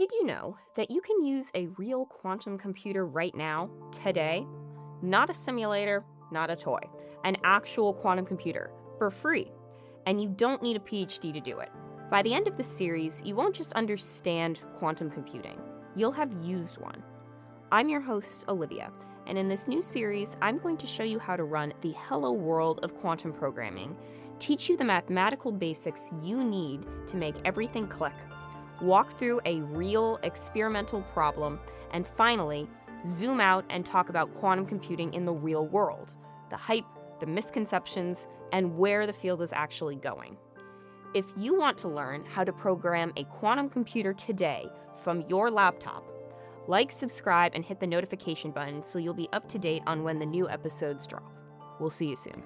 Did you know that you can use a real quantum computer right now, today? Not a simulator, not a toy, an actual quantum computer for free. And you don't need a PhD to do it. By the end of the series, you won't just understand quantum computing, you'll have used one. I'm your host, Olivia, and in this new series, I'm going to show you how to run the hello world of quantum programming, teach you the mathematical basics you need to make everything click, walk through a real experimental problem, and finally, zoom out and talk about quantum computing in the real world, the hype, the misconceptions, and where the field is actually going. If you want to learn how to program a quantum computer today from your laptop, like, subscribe, and hit the notification button so you'll be up to date on when the new episodes drop. We'll see you soon.